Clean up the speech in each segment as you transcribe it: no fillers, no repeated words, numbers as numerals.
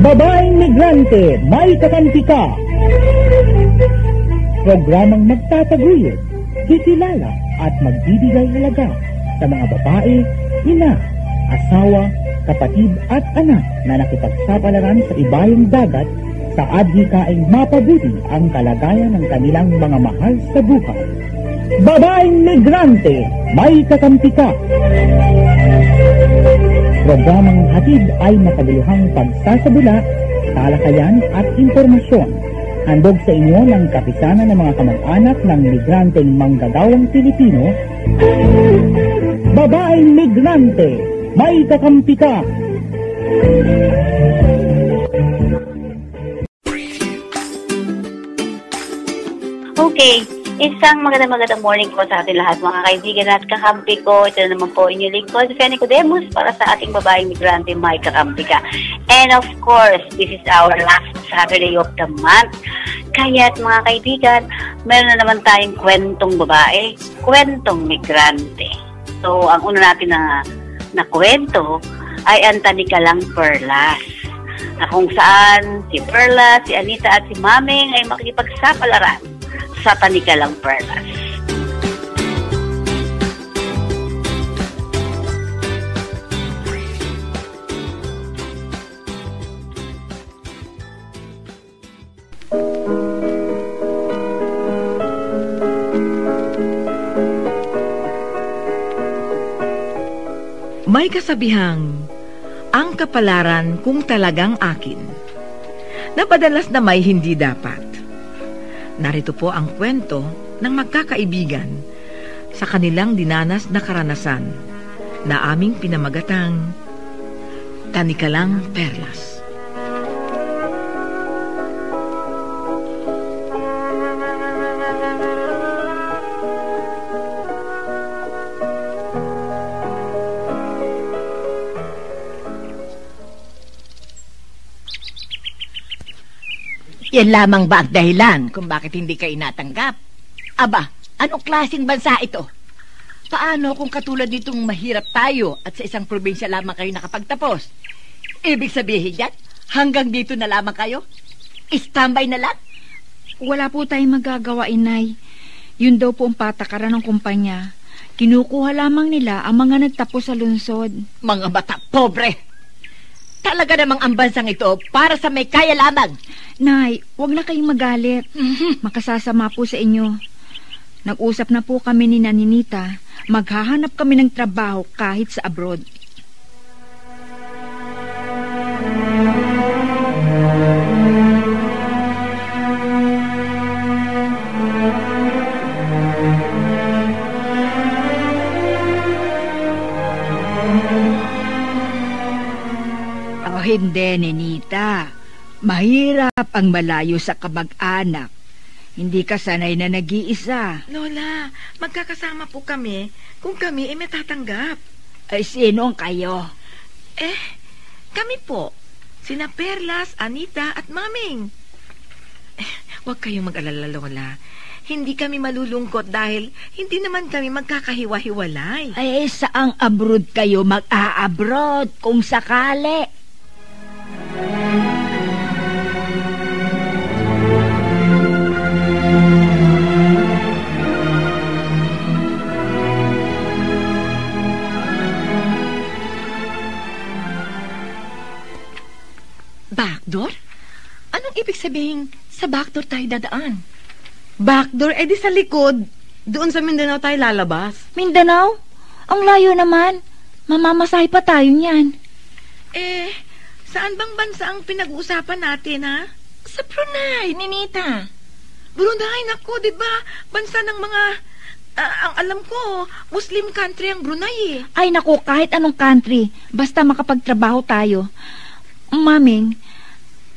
Babaeng Migrante, May Kakampi Ka. Programang magtataguyod, kikilala at magbibigay halaga sa mga babae, ina, asawa, kapatid at anak na nakipagsapalaran sa ibayong dagat sa adhikaing mapabuti ang kalagayan ng kanilang mga mahal sa buhay. Babaeng Migrante, May Kakampi Ka. Programang hatid ay makabuluhang pagsasabula, talakayan at impormasyon. Handog sa inyo ng kapisanan ng mga kamag-anak ng migranteng manggagawang Pilipino. Babaeng Migrante, May Kakampi Ka. Okay, isang magandang morning po sa ating lahat mga kaibigan at kakampi ko. Ito na naman po inyong lingkod, Fenny Codemus, para sa ating babaeng migrante, May Kakampi Ka. And of course, this is our last Saturday of the month. Kaya't mga kaibigan, meron na naman tayong kwentong babae, kwentong migrante. So, ang una natin na kwento ay ang Tanikalang Perlas. Na kung saan si Perlas, si Anita at si Maming ay makikipagsapalaran sa Tanikalang Perlas. May kasabihang, ang kapalaran kung talagang akin, na madalas na may hindi dapat. Narito po ang kwento ng magkakaibigan sa kanilang dinanas na karanasan na aming pinamagatang Tanikalang Perlas. Yan lamang ba ang dahilan kung bakit hindi ka inatanggap? Aba, anong klaseng bansa ito? Paano kung katulad nitong mahirap tayo at sa isang probinsya lamang kayo nakapagtapos? Ibig sabihin yan, hanggang dito na lamang kayo? Standby na lang? Wala po tayong magagawa, Inay. Yun daw po ang patakaran ng kumpanya. Kinukuha lamang nila ang mga nagtapos sa lungsod. Mga bata pobre! Talaga namang ang bansang ito para sa may kaya lamang. Nay, wag na kayong magalit. Makasasama po sa inyo. Nag-usap na po kami ni Naninita. Maghahanap kami ng trabaho kahit sa abroad. Hindi, Nenita. Mahirap ang malayo sa kamag-anak. Hindi ka sanay na nag-iisa. Lola, magkakasama po kami kung kami ay matatanggap. Ay, sino kayo? Kami po. Sina Perlas, Anita at Maming. Huwag kayong mag-alala, Lola. Hindi kami malulungkot dahil hindi naman kami magkakahiwa-hiwalay. Ay, saang abroad kayo mag-a-abroad kung sakali? Backdoor? Anong ibig sabihin sa backdoor tayo dadaan? Backdoor? Di sa likod. Doon sa Mindanao tayo lalabas. Mindanao? Ang layo naman. Mamamasahe pa tayo niyan. Saan bang bansa ang pinag-uusapan natin, ha? Sa Brunei, Ninita. Brunei, naku, di ba? Bansa ng mga... ang alam ko, Muslim country ang Brunei, Ay, naku, kahit anong country. Basta makapagtrabaho tayo. Maming,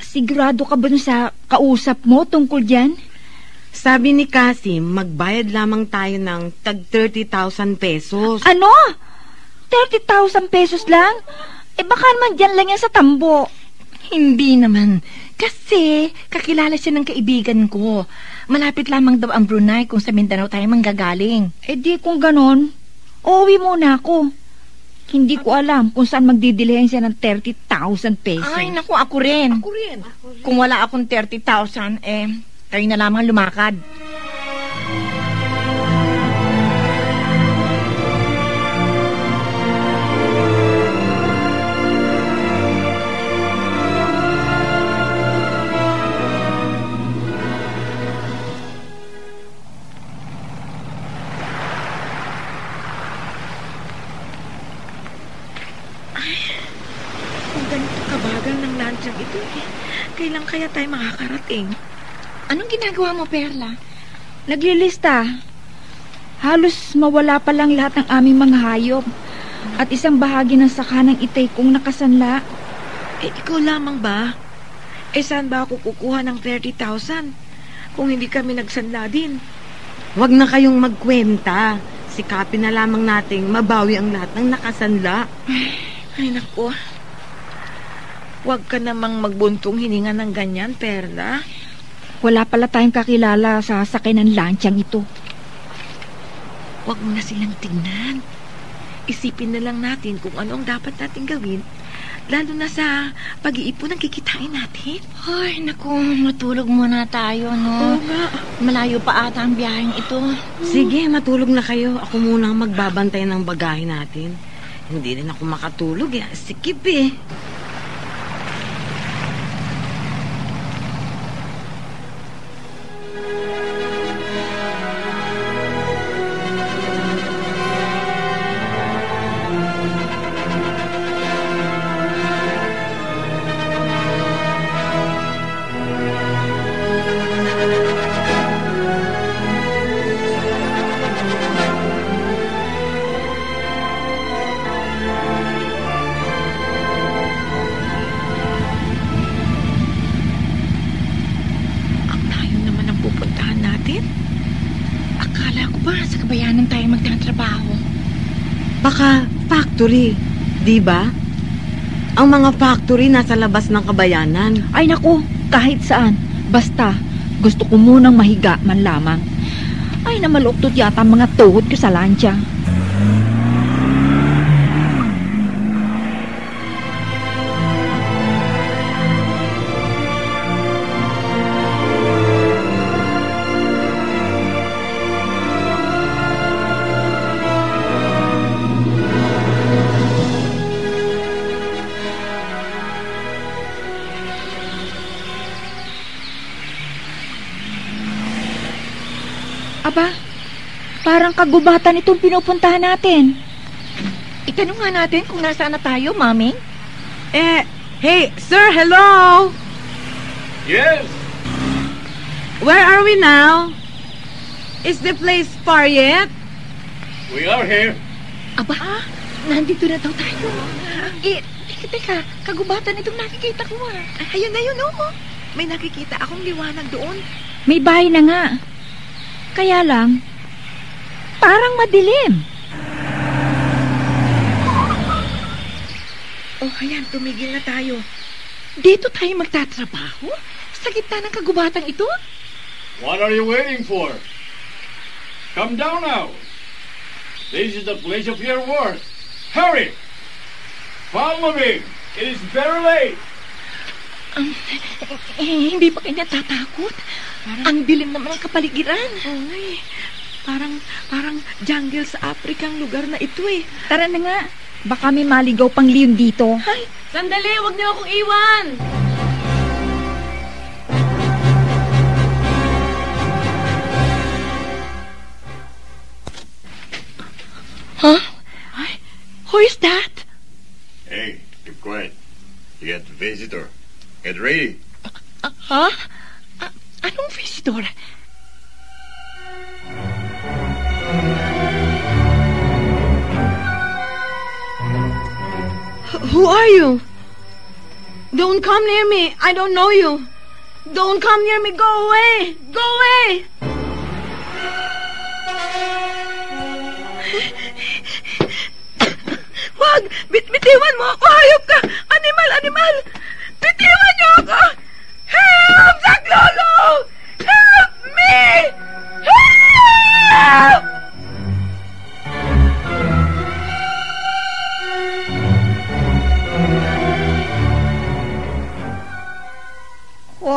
sigurado ka ba sa kausap mo tungkol dyan? Sabi ni Kasim, magbayad lamang tayo ng tag 30,000 pesos. Ano? 30,000 pesos lang? Baka naman dyan lang yan sa tambo. Hindi naman. Kasi kakilala siya ng kaibigan ko. Malapit lamang daw ang Brunei kung sa Mindanao tayo manggagaling. Di kung ganon, uuwi muna ako. Hindi ko alam kung saan magdidilihensya ng 30,000 pesos. Ay, naku, ako rin. Kung wala akong 30,000, kayo na lamang lumakad. Ito kailan kaya tayo makakarating? Anong ginagawa mo, Perla? Naglilista. Halos mawala pa lang lahat ng aming mga hayop. At isang bahagi ng sakanang itay kong nakasanla. Ikaw lamang ba? Saan ba ako kukuha ng 30,000? Kung hindi kami nagsanla din. Huwag na kayong magkwenta. Sikapin na lamang nating mabawi ang lahat ng nakasanla. Ay, naku. Huwag ka namang magbuntong hininga ng ganyan, Perla. Wala pala tayong kakilala sa sakay ng lansyang ito. Huwag mo na silang tingnan. Isipin na lang natin kung ano ang dapat natin gawin, lalo na sa pag-iipon ng kikitain natin. Ay, naku, matulog muna tayo, no? Oo nga. Malayo pa ata ang biyaheng ito. Sige, matulog na kayo. Ako muna ang magbabantay ng bagahe natin. Hindi rin ako makatulog, sikip eh. Baka factory, di ba? Ang mga factory nasa labas ng kabayanan. Ay naku, kahit saan. Basta, gusto ko munang mahiga man lamang. Ay, namaluktot yata ang mga tuhod ko sa lansya. Aba, parang kagubatan itong pinupuntahan natin. Itanong nga natin kung nasaan na tayo, Mami. Hey, sir, hello? Yes? Where are we now? Is the place far yet? We are here. Aba, nandito na daw tayo. Teka, kagubatan itong nakikita ko Ayun na yun, oh. May nakikita akong liwanag doon. May bahay na nga. Kaya lang, parang madilim. Oh, ayan, tumigil na tayo. Dito tayo magtatrabaho? Sa gitna ng kagubatang ito? What are you waiting for? Come down now. This is the place of your work. Hurry! Follow me. It is very late. Hindi pa kayo natatakot? Ang dilim naman ang kapaligiran. Ay, parang jungle sa Africa ang lugar na ito eh. Tara na nga, baka may maligaw pang leon dito. Ay, sandali, wag niyo akong iwan. Huh? Who is that? Hey, keep quiet. You got a visitor. Get ready. Huh? Anong visitor? Who are you? Don't come near me. I don't know you. Don't come near me. Go away. Go away. Wag! Bitiwan mo ako! Hayop ka! Animal! Bitiwan niyo ako! Help! Saklolo! Help me! Help!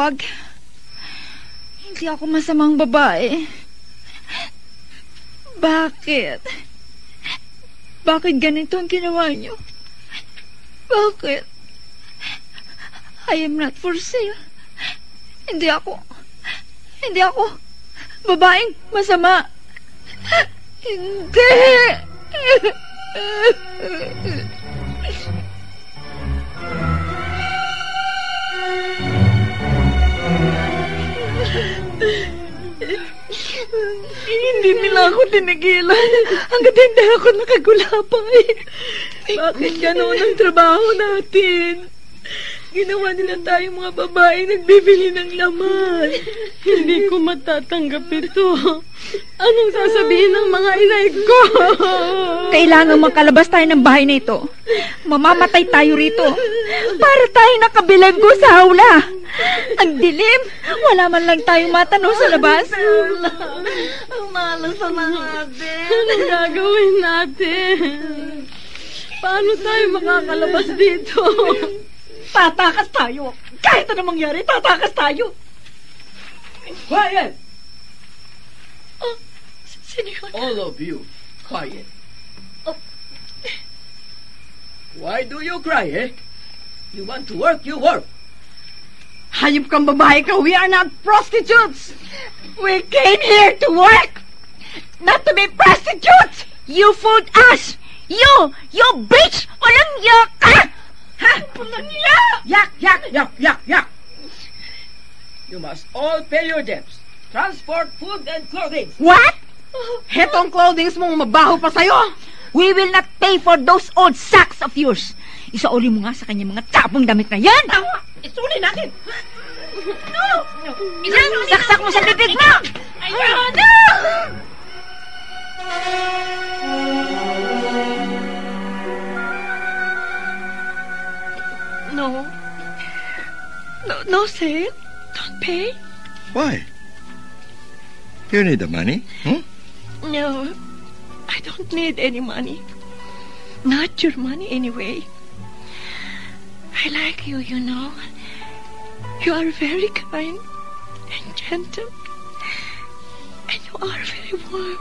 Wag. Hindi ako masamang babae. Bakit? Bakit ganito ang ginawa niyo? Bakit? I am not for sale. Hindi ako babaeng masama. Hindi. Hindi nila ako tinigilan hanggat hindi ako nakagulapay. Bakit ganoon ang trabaho natin? Ginawa nila tayong mga babae nagbibili ng laman. Hindi ko matatanggap ito. Anong sasabihin ng mga inay ko? Kailangan makalabas tayo ng bahay na ito. Mamamatay tayo rito. Para tayo nakabilanggo sa hawla. Ang dilim. Wala man lang tayong matanong sa labas. Ang malas na natin. Anong gagawin natin? Paano tayo makakalabas dito? Tatakas tayo. Kahit anong mangyari, tatakas tayo. Quiet! Oh, Senyor. All of you, quiet. Oh. Why do you cry, eh? You want to work, you work. Hayop kang babae ka. We are not prostitutes. We came here to work, not to be prostitutes. You fooled us. You bitch! Walang yak ka! Ha? Walang yak! Yak! You must all pay your debts. Transport, food, and clothing. What? Hetong clothings mong mabaho pa sa'yo. We will not pay for those old sacks of yours. Isauli mo nga sa kanya mga tapong damit na yan. Tama! Isuli natin. No! Saksak mo sa bibig mo! Ayun! No. No, sale. Don't pay. Why? You need the money? No, I don't need any money. Not your money anyway. I like you, you know. You are very kind and gentle. And you are very warm.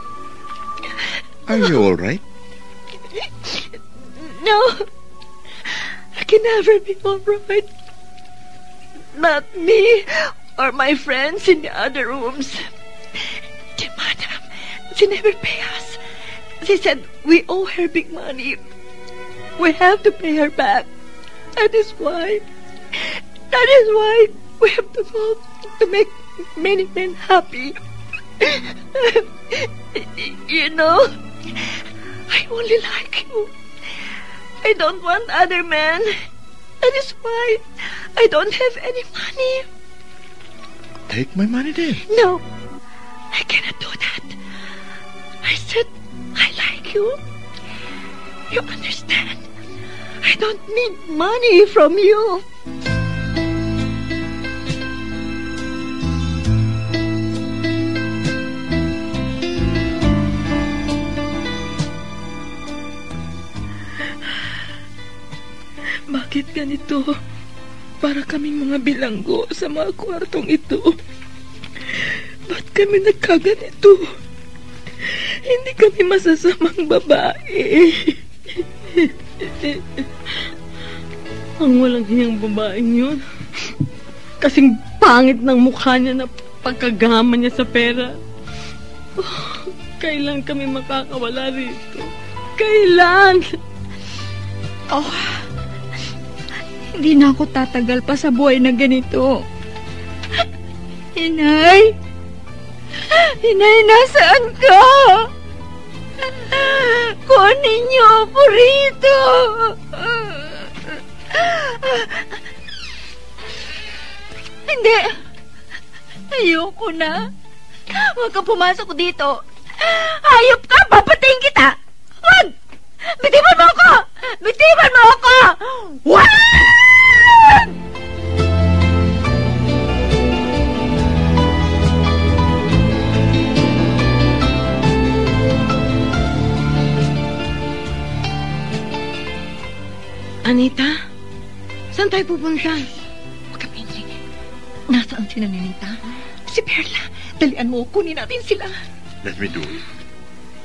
Are you all right? No. I can never be all right. Not me or my friends in the other rooms. The madam, she never pay us. She said we owe her big money. We have to pay her back. That is why we have to go to make many men happy. You know, I only like you. I don't want other men. That is why I don't have any money. Take my money then. No, I cannot do that. I said I like you. You understand? I don't need money from you. Bakit ganito? Para kaming mga bilanggo sa mga kwartong ito. Ba't kami nagkaganito? Hindi kami masasamang babae. Ang walang hiyang babaeng yun. Kasing pangit ng mukha niya na pagkagama niya sa pera. Kailan kami makakawala rito? Kailan? Hindi na ako tatagal pa sa buhay na ganito. Inay! Inay, nasaan ka? Kunin niyo ako rito! Hindi! Ayoko na. Huwag kang pumasok dito. Hayop ka! Papatayin kita! Huwag! Bitiwan mo ako! Bitiwan mo ako! What? Anita? Saan tayo pupunta? Huwag kang pinsig. Nasa Nasaan si Ninita? Si Perla, dalian mo, kunin natin sila. Let me do it.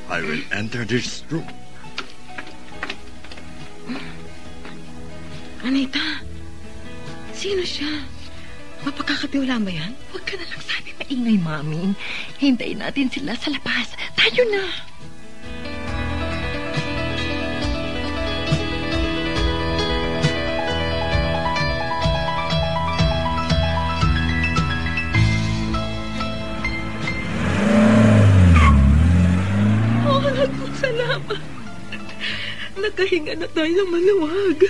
I will enter this room. Anita, sino siya? Mapakakatiwala ba yan? Huwag ka na lang sabi maingay, Mami. Hintayin natin sila sa labas. Tayo na. Salamat. Nakahinga na tayo ng maluwag.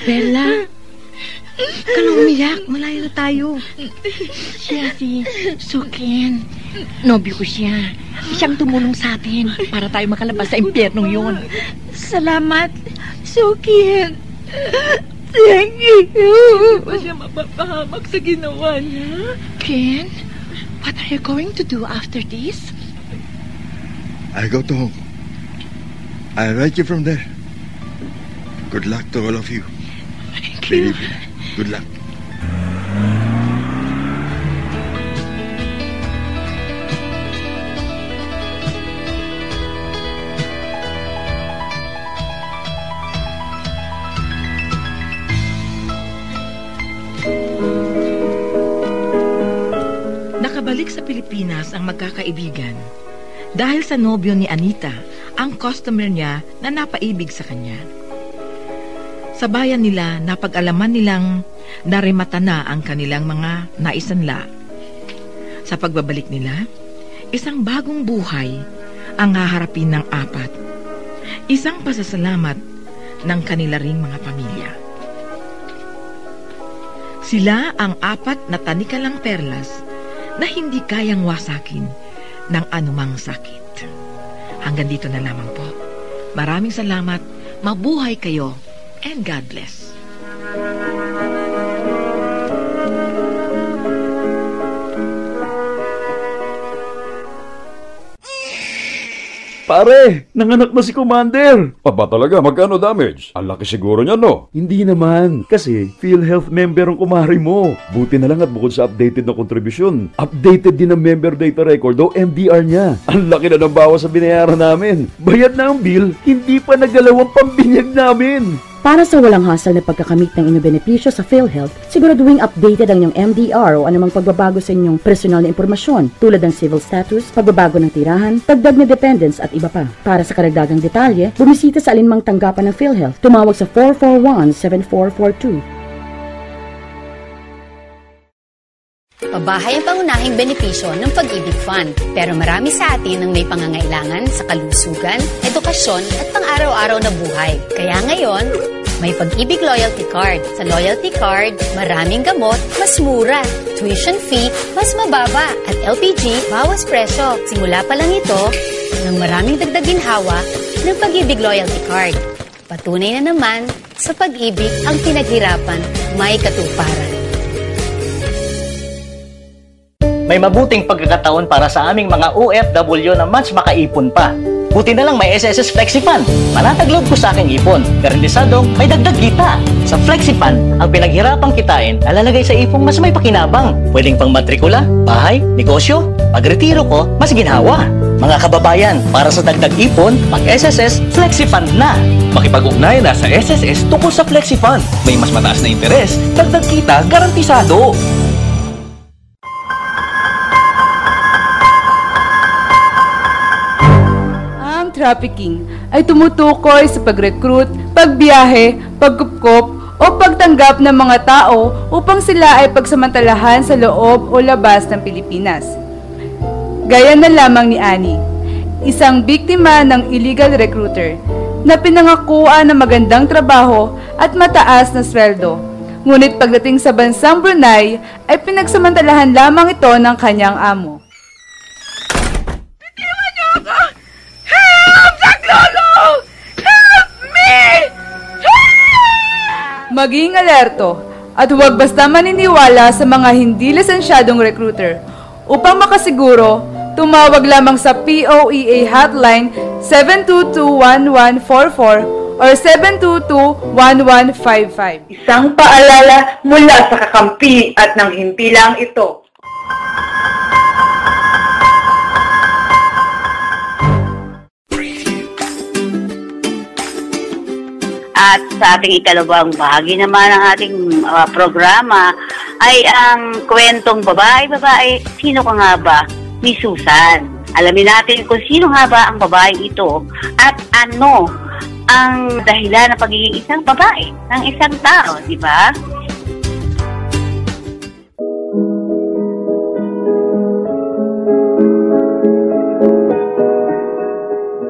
Bella, ka na umiyak. Malayo na tayo. Siya si Sukin. Nobyo ko siya. Siyang tumulong sa atin para tayo makalabas sa impyernong yun. Salamat, Sukin. Thank you. Hindi pa siya mapapahamak sa ginawa niya. Ken, what are you going to do after this? I go to Hong Kong. I'll write you from there. Good luck to all of you. Thank you. Believe me. Good luck. Nakabalik sa Pilipinas ang magkakaibigan. Dahil sa nobyo ni Anita, ang customer niya na napaibig sa kanya. Sa bayan nila, napag-alaman nilang narimata na ang kanilang mga naisanla. Sa pagbabalik nila, isang bagong buhay ang haharapin ng apat. Isang pasasalamat ng kanila ring mga pamilya. Sila ang apat na tanikalang perlas na hindi kayang wasakin ng anumang sakit. Hanggang dito na lamang po. Maraming salamat, mabuhay kayo, and God bless. Pare, nanganak na si Commander. Pa talaga? Magkano damage? Ang laki siguro niya, no? Hindi naman. Kasi PhilHealth member ang kumari mo. Buti na lang at bukod sa updated na kontribusyon, updated din ang member data record o MDR niya. Ang laki na ng bawas sa binayaran namin. Bayad na ang bill, hindi pa nagalaw ang pambinyag namin. Para sa walang hassle na pagkakamit ng inyong benepisyo sa PhilHealth, siguraduhin updated ang inyong MDR o anumang pagbabago sa inyong personal na impormasyon tulad ng civil status, pagbabago ng tirahan, dagdag na dependents at iba pa. Para sa karagdagang detalye, bumisita sa alinmang tanggapan ng PhilHealth. Tumawag sa 441-7442. Pabahay ang pangunahing benepisyo ng Pag-ibig Fund. Pero marami sa atin ang may pangangailangan sa kalusugan, edukasyon at pang-araw-araw na buhay. Kaya ngayon, may Pag-ibig Loyalty Card. Sa Loyalty Card, maraming gamot, mas mura. Tuition fee, mas mababa. At LPG, bawas presyo. Simula pa lang ito ng maraming dagdag ginhawa ng Pag-ibig Loyalty Card. Patunay na naman, sa pag-ibig ang pinaghirapan, may katuparan. May mabuting pagkakataon para sa aming mga OFW na mas makaipon pa. Buti na lang may SSS FlexiFund. Manatag loob ko sa aking ipon. Garantisadong may dagdag kita. Sa FlexiFund, ang pinaghirapang kitain alalagay sa ipong mas may pakinabang. Pwedeng pang matrikula, bahay, negosyo. Pagretiro ko, mas ginhawa. Mga kababayan, para sa dagdag ipon, mag-SSS FlexiFund na. Makipag-ugnayan na sa SSS tungkol sa FlexiFund. May mas mataas na interes, dagdag kita, garantisado. Trafficking ay tumutukoy sa pag-recruit, pagbiyahe, pagkupkop o pagtanggap ng mga tao upang sila ay pagsamantalahan sa loob o labas ng Pilipinas. Gaya na lamang ni Annie, isang biktima ng illegal recruiter na pinangakuan ng magandang trabaho at mataas na sweldo. Ngunit pagdating sa bansang Brunei ay pinagsamantalahan lamang ito ng kanyang amo. Lolo! Help me! Maging alerto at huwag basta maniniwala sa mga hindi lisensyadong recruiter. Upang makasiguro, tumawag lamang sa POEA hotline 722-1144 or 722-1155. Isang paalala mula sa kakampi at ng himpilang ito. At sa ating ikalawang bahagi naman ng ating programa ay ang kwentong babae, sino ka nga ba? Ni Susan. Alamin natin kung sino nga ba ang babaeng ito at ano ang dahilan ng pagiging isang babae, ng isang tao, di ba?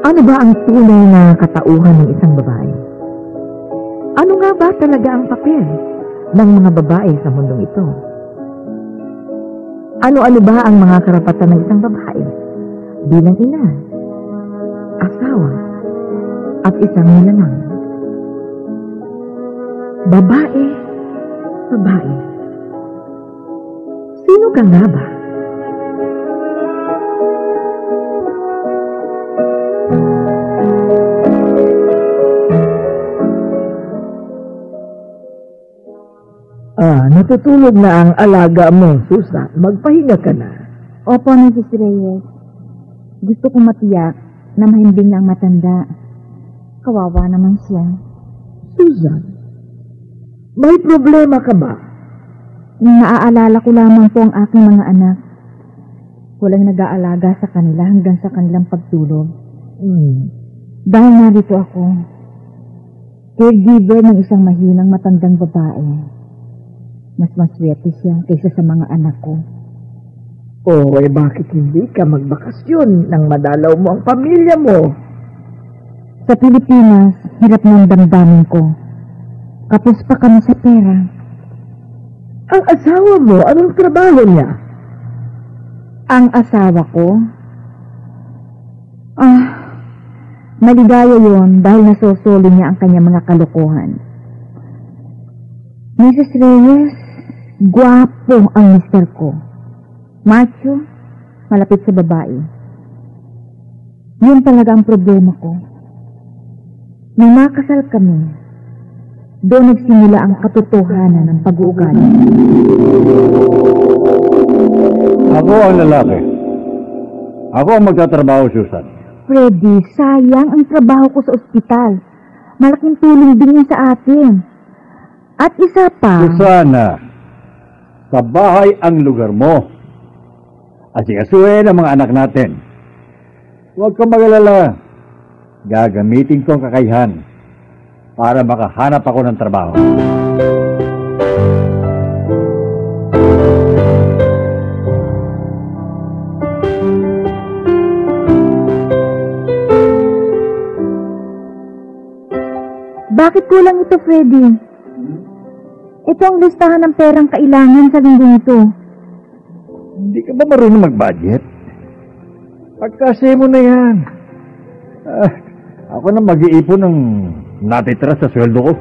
Ano ba ang tunay na katauhan ng isang babae? Ano nga ba talaga ang papel ng mga babae sa mundong ito? Ano-ano ba ang mga karapatan ng isang babae bilang ina, asawa, at isang nilalang? Babae. Sino ka nga ba? Natutulog na ang alaga mo, Susan. Magpahinga ka na. Opo, Mrs. Reyes. Gusto ko matiyak na mahimbing na ang matanda. Kawawa naman siya. Susan, may problema ka ba? Naaalala ko lamang po ang aking mga anak. Walang nag-aalaga sa kanila hanggang sa kanilang pagtulog. Dahil narito ako, caregiver ng isang mahinang matandang babae. Mas maswerte siya kaysa sa mga anak ko. Bakit hindi ka magbakasyon nang madalaw mo ang pamilya mo? Sa Pilipinas, hirap ng damdamin ko. Kapos pa kami sa pera. Ang asawa mo, anong trabaho niya? Ang asawa ko? Maligaya yon dahil nasosolo niya ang kanyang mga kalokohan. Mrs. Reyes, gwapo ang mister ko. Macho, malapit sa babae. Yun talaga ang problema ko. Nung makasal kami, doon nagsimula ang katotohanan ng pag-uugali. Ako ang lalaki. Ako ang magtatrabaho, Susan. Freddy, sayang ang trabaho ko sa ospital. Malaking tulong din yun sa atin. At isa pa... Susana, sa bahay ang lugar mo. Asikasuhin ang mga anak natin. Huwag kang mag-alala. Gagamitin ko ang kakayahan para makahanap ako ng trabaho. Bakit kulang ito, Freddy? Ito ang listahan ng perang kailangan sa linggong ito. Hindi ka ba marunong mag-budget? Pagkasi mo na yan. Ako na mag-iipon ng natitira sa sweldo ko.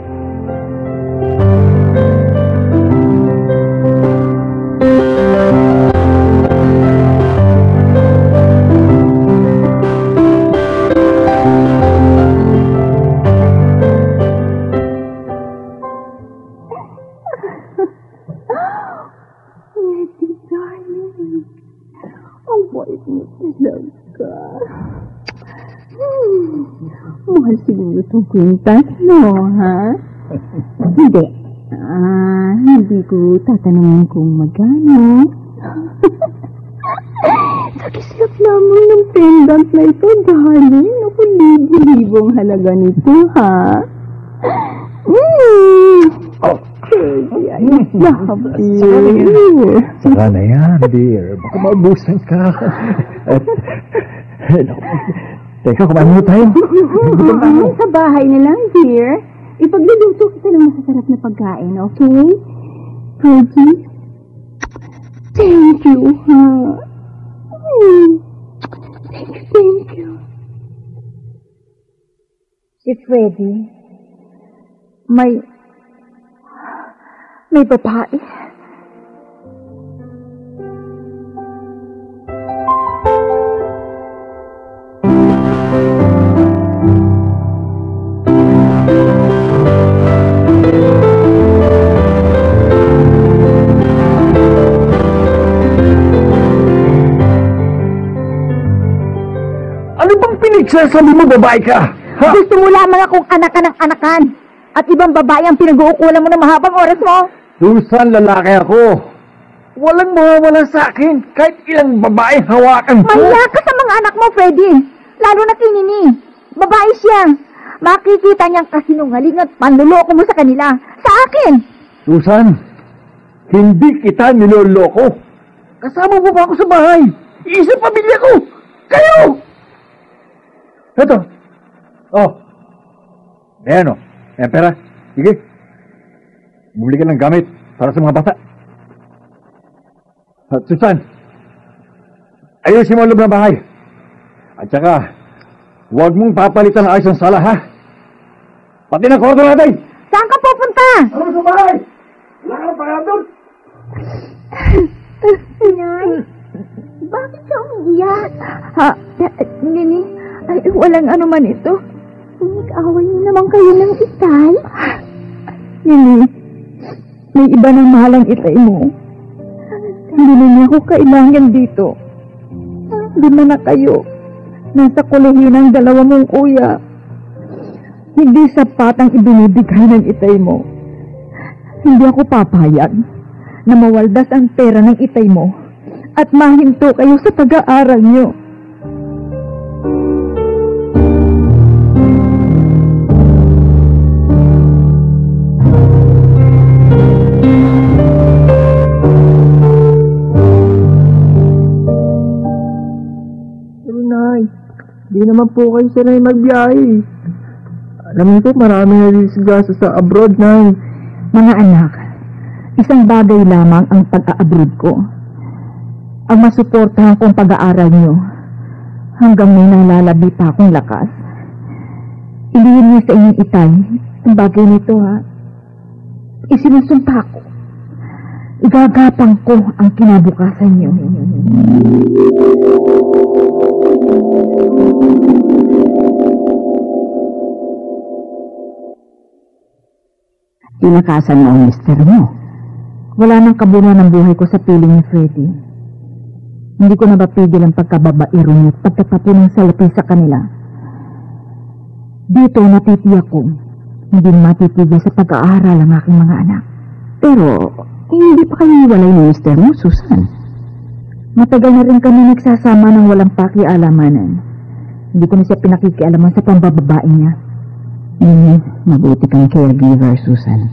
Mahal siguro itong kwintas, no, ha? Hindi. Hindi ko tatanungin kung magkano. Sa kislap lamang ng pendant na ito, darling. Naku, libo-libong halaga nito, ha? Okay, ayos na, dear. Saka na yan, dear. Baka maubusan ka. Teka, kumain mo tayo. Sa bahay na lang, dear. Ipagluluto kita ng masasarap na pagkain, okay? Freddy? Thank you, ha? Thank you. Si Freddy, may babae. Pinagsasabi mo babae ka! Ha? Gusto mo lamang akong anakan ng anakan at ibang babae ang pinag-uukulan mo ng mahabang oras mo? Susan, lalaki ako. Walang mawawala sa akin kahit ilang babae hawakan ko. Mahiya ka sa mga anak mo, Freddy. Lalo na kay Nini. Babae siya. Makikita niyang kasinungaling at panluloko mo sa kanila. Sa akin! Susan, hindi kita niloloko. Kasama mo ba ako sa bahay? Isang pamilya ko! Kayo! Ito. Oh. Ayan o. Ayan pera. Sige. Bumili ka ng gamit para sa mga bata. At Susan, ayusin mo ang loob ng bahay. At saka, huwag mong papalitan ang ayos ng sala, ha? Pati ng kwarto natin! Saan ka pupunta? Ano sa bahay? Wala ka ng pangalan doon! Nay, bakit ka umiyak? Ha? Nini, ay walang ano man ito. Nag-away niyo naman kayo ng itay? Nini, may iba ng mahalang itay mo. Hindi na niya ako kailangan dito. Lima na kayo. Nasa kolehiyo ng dalawa mong kuya. Hindi sapat ang ibinibigay ng itay mo. Hindi ako papayag na mawaldas ang pera ng itay mo at mahinto kayo sa pag-aaral niyo. Di naman po kayo sanay magbiyahe. Alam niyo po, marami na disgrasya sa abroad, Nay. Mga anak, isang bagay lamang ang pag-a-abroad ko. Ang masuportahan kong pag-aaral niyo hanggang may nalalabi pa akong lakas. Ilihin niyo sa inyong itay ang bagay nito, ha? Isinusumpa ko. Igagapang ko ang kinabukasan niyo. Tinakasan mo ang mister mo. Wala nang kabunuan ng buhay ko sa piling ni Freddy. Hindi ko napapigil ang pagkababairo niya at pagtatapon ng salapi sa kanila. Dito natitiyak ko, hindi matitigil sa pag-aaral ang aking mga anak. Pero, hindi pa kayo iwalay ni mister mo, Susan. Matagal na rin kami nagsasama ng walang pakialamanan. Hindi ko na siya pinakikialaman sa pambababae niya. Mabuti kang caregiver, Susan.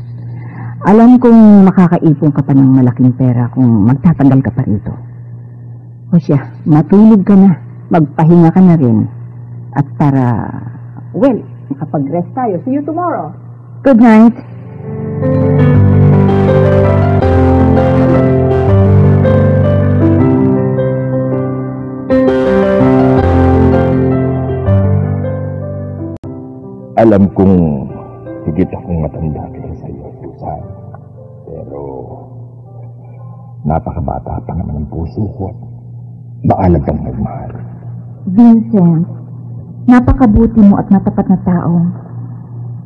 Alam kong makakaipon ka pa ng malaking pera kung magtatanggal ka pa rito. O siya, matulog ka na. Magpahinga ka na rin. At para, well, makapag-rest tayo. See you tomorrow. Good night. Alam kong higit akong matanda kaya sa iyo, Susan. Pero napakabata pa naman ang puso ko at maalag kang magmahal. Vincent, napakabuti mo at matapat na tao.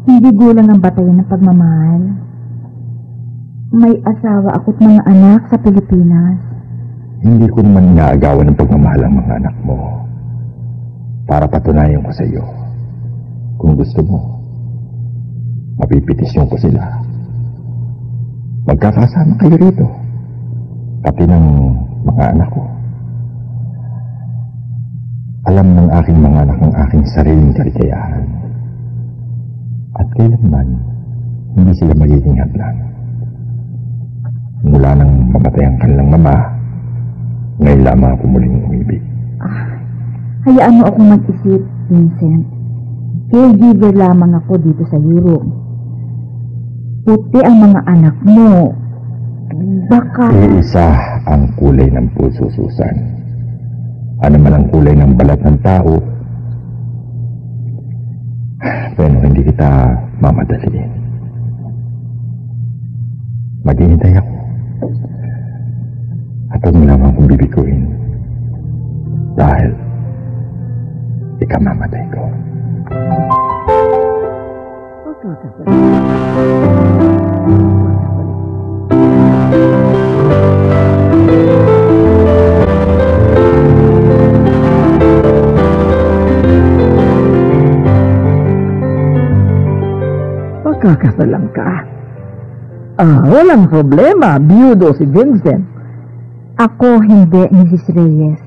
Hindi gulang ang batayan ng pagmamahal. May asawa ako't mga anak sa Pilipinas. Hindi ko naman inaagawan ng pagmamahal ang mga anak mo. Para patunayan ko sa iyo. Kung gusto mo, mapipetisyon ko sila. Magkakasama kayo rito. Pati ng mga anak ko. Alam ng aking mga anak ang aking sariling kaligayahan. At kailanman, hindi sila magiging hadlang. Mula nang mamatay ang kanilang mama, ngayon lamang ako muling umibig. Hayaan mo akong mag-isip, Vincent. Caregiver lamang ako dito sa Europe. Puti ang mga anak mo. Baka... Iisa ang kulay ng puso, Susan. Ano man ang kulay ng balat ng tao, pero hindi kita mamadaliin. Maghihintay ako. At huwag mo lamang kong bibiguin. Dahil ikamamatay ko. magpakasalan ka. Walang problema, biyudo si Vincent. Ako hindi, Mrs. Reyes.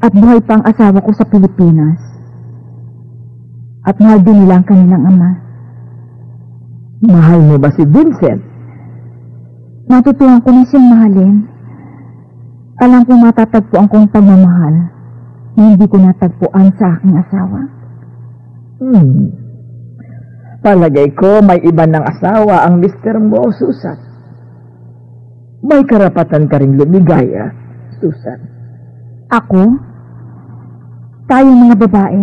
At buhay pa ang asawa ko sa Pilipinas. At mahal din nila ang kanilang ama. Mahal mo ba si Vincent? Natutunan ko na siyang mahalin. Alam kong matatagpuan kong pagmamahal na hindi ko natagpuan sa aking asawa. Palagay ko may iba ng asawa ang mister mo, Susan. May karapatan ka ring lumigaya, Susan. Ako? Tayong mga babae?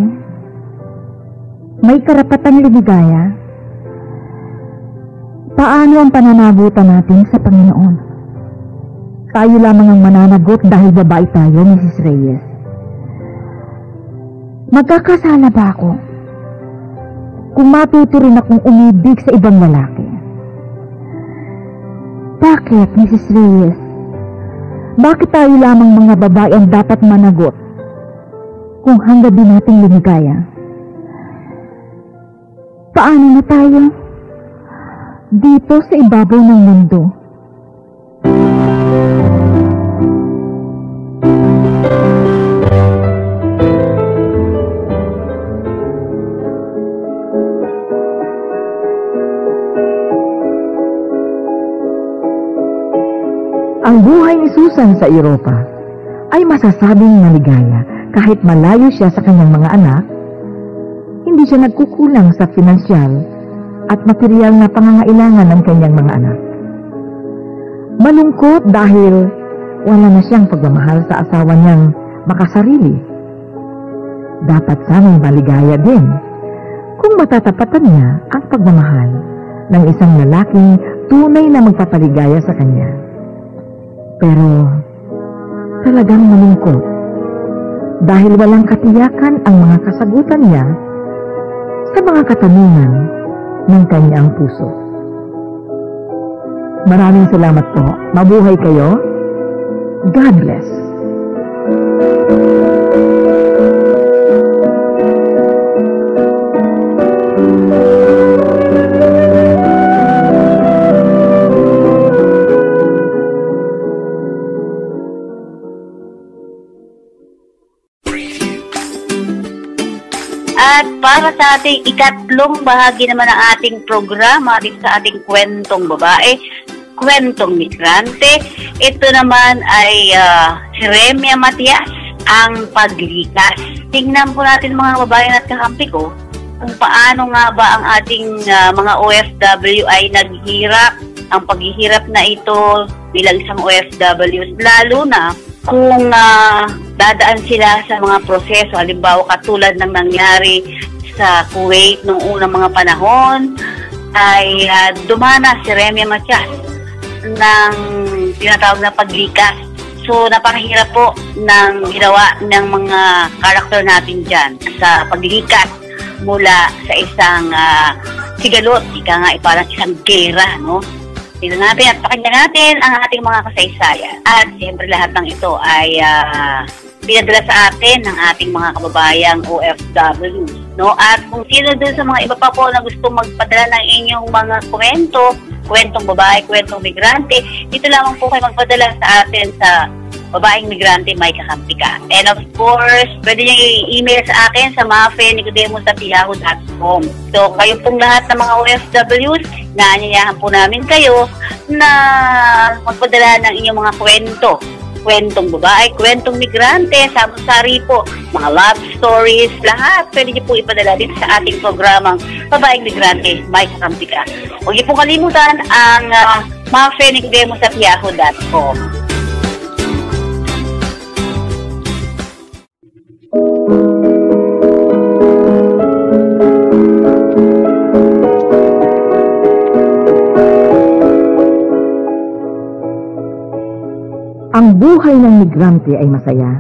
May karapatan lumigaya? Paano ang pananagutan natin sa Panginoon? Tayo lamang ang mananagot dahil babae tayo, Mrs. Reyes. Magkakasala ba ako kung matuto rin akong umibig sa ibang lalaki? Bakit, Mrs. Reyes? Bakit tayo lamang mga babae ang dapat managot kung hanggang din nating lumigaya? Paano na tayo dito sa ibabaw ng mundo? Ang buhay ni Susan sa Europa ay masasabing maligaya kahit malayo siya sa kanyang mga anak. Hindi siya nagkukulang sa pinansyal at material na pangangailangan ng kanyang mga anak. Malungkot dahil wala na siyang pagmamahal sa asawa niyang makasarili. Dapat sana'y maligaya din kung matatapatan niya ang pagmamahal ng isang lalaking tunay na magpapaligaya sa kanya. Pero talagang malungkot dahil walang katiyakan ang mga kasagutan niya sa mga katanungan ng kanyang puso. Maraming salamat po. Mabuhay kayo. God bless. At para sa ating ikatlong bahagi naman ng ating programa dito sa ating kwentong babae, kwentong migrante, ito naman ay si Remia Matias, ang paglikas. Tingnan po natin mga babae at kakampi ko kung paano nga ba ang ating mga OFW ay naghirap. Ang paghihirap na ito bilang isang OFW, lalo na kung dadaan sila sa mga proseso, halimbawa katulad ng nangyari sa Kuwait noong unang mga panahon, ay dumana si Remia Matias ng tinatawag na paglikas. So, napakahirap po ng ginawa ng mga karakter natin dyan sa paglikas mula sa isang sigalot, ika nga parang isang gera, no? Tignan natin at pakinggan natin ang ating mga kasaysayan. At siyempre lahat ng ito ay pinadala sa atin ng ating mga kababayang OFW. No? At kung sino dun sa mga iba pa po na gusto magpadala ng inyong mga kwentong babae, kwentong migrante, dito lamang po kayo magpadala sa atin sa Babaeng Migrante May Kakampi Ka. And of course, pwede nyo i-email sa akin sa mafenicodemus@yahoo.com. So, kayo pong lahat ng mga OFWs, naanyayahan po namin kayo na magpadala ng inyong mga kwentong babae, kwentong migrante, sari po, mga love stories, lahat pwede niyo po ipadala dito sa ating programang Babaeng Migrante May Kakampi Ka. Huwag niyo pong kalimutan ang mafenicodemus@yahoo.com. Ang buhay ng migrante ay masaya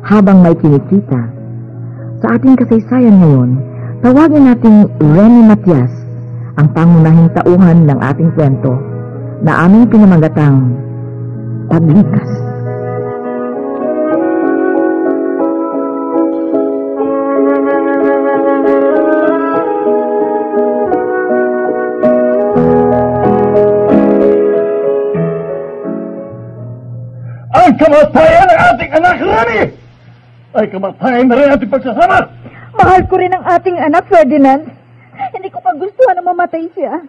habang may kinikita. Sa ating kasaysayan ngayon, tawagin nating Remia Matias, ang pangunahing tauhan ng ating kwento na aming pinamagatang Paglikas. kamatayan ng ating anak, Rani, ay kamatayan na rin ating pagsasama. Mahal ko rin ang ating anak, Ferdinand. Hindi ko pa gustuhan na mamatay siya.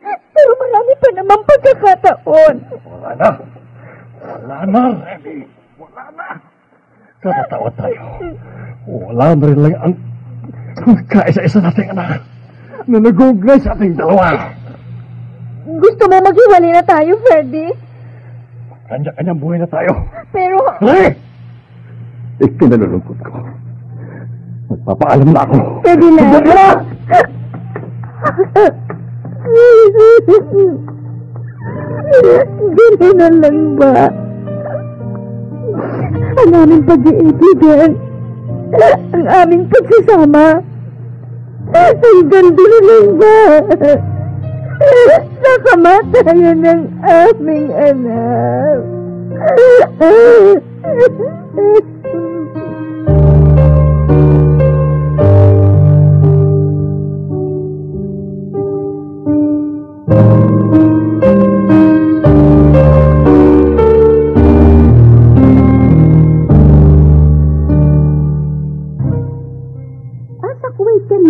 Pero marami pa namang pagkakataon. Wala na. Wala na, Remy. Wala na. Katatawa tayo. Wala na rin lang ang kaisa-isa nating anak na nag-uugnay sa ating dalawa. Gusto mo maghiwalay na tayo, Ferdy? Kanya-kanyang buhay na tayo. Pero... Remy! Ikinalulungkot ko. Magpapaalam na ako. Ferdinand! Ganun na lang ba? Ang aming pag-iibigan, ang aming pagsasama, hanggang dulo lang ba? Sa kamatayan ng aming anak.